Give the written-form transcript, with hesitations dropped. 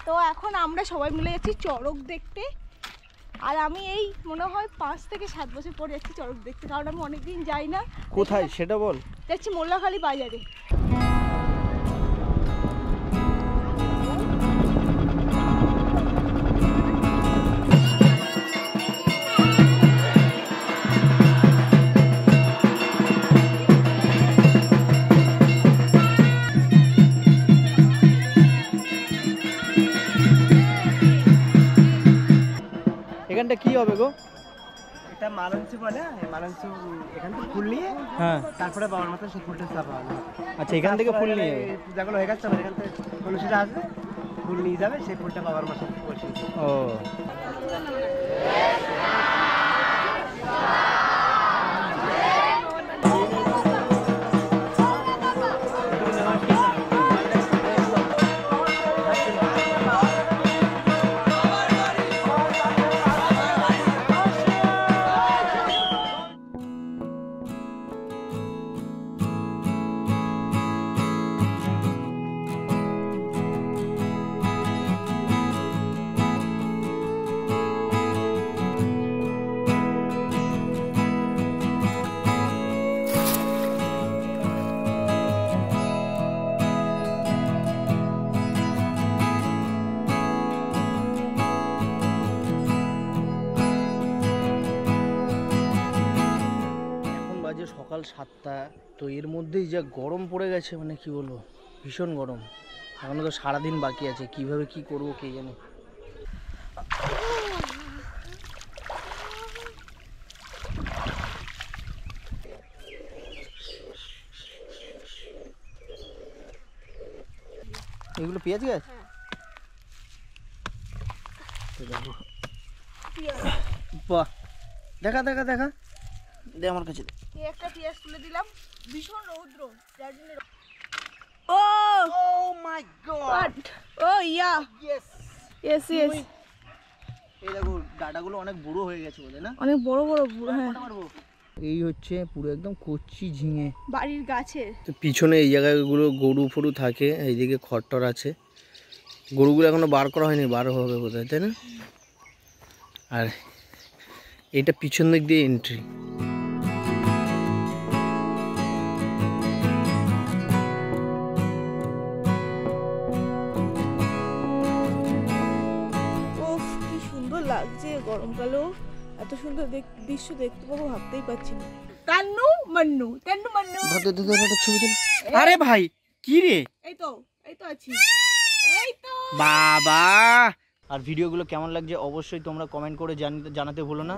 তো এখন আমরা সবাই মিলে যাচ্ছি চড়ক দেখতে। আর আমি এই মনে হয় 5 থেকে 7 বছর পরে যাচ্ছি চড়ক দেখতে, কারণ আমি অনেকদিন যাই না। কোথায় সেটা বল। যাচ্ছি মোল্লাখালী বাজারে। এখানটা কি হবে গো? এটা মালঞ্চি বলে, মালঞ্চি এখান থেকে ফুল নিয়ে হ্যাঁ, তারপরে বাবার মাথায় সেই ফুলটা চাপা হবে। আচ্ছা এখান থেকে ফুল নিয়ে পূজাগুলো হয়ে গেছে, এখান থেকে কলসিটা আসবে, ফুল নিয়ে যাবে, সেই ফুলটা বাবার মাথায় বসিয়ে দেবে। ও সকাল 7টা, তো এর মধ্যেই যা গরম পড়ে গেছে, মানে কি বলবো, ভীষণ গরম। এখনো তো সারাদিন বাকি আছে, কিভাবে কি করবো কে জানে। এগুলো পেঁয়াজ গাছ? বাহ, দেখা দেখা দেখা দে আমার কাছে। একটা পেঁয়াজ তুলে দিলাম, ভীষণ রৌদ্র যার জন্য। ও মাই গড, ও ইয়া ইয়েস ইয়েস ইয়েস। এই দেখো ডাটাগুলো অনেক বুড়ো হয়ে গেছে বলে না, অনেক বড় বড় বুড়ো। হ্যাঁ, এই হচ্ছে পুরো একদম কচি ঝিঙে বাড়ির গাছের। তো পিছনে এই জায়গাগুলো গরু ফরু থাকে, এইদিকে খড়টর আছে। গরুগুলো এখনো বার করা হয়নি, বার হবে বোধহয়, তাই না? আর এটা পিছন দিক দিয়ে এন্ট্রি। উফ, কি সুন্দর লাগছে। গরমকালেও এত সুন্দর দৃশ্য দেখতে পাবো ভাবতেই পারছি না। তান্নু মান্নু, তান্নু মান্নু। ছবি তুল। আরে ভাই কি রে? এই তো আছি, এই তো বাবা। আর ভিডিওগুলো কেমন লাগছে অবশ্যই তোমরা কমেন্ট করে জানাতে ভুলো না।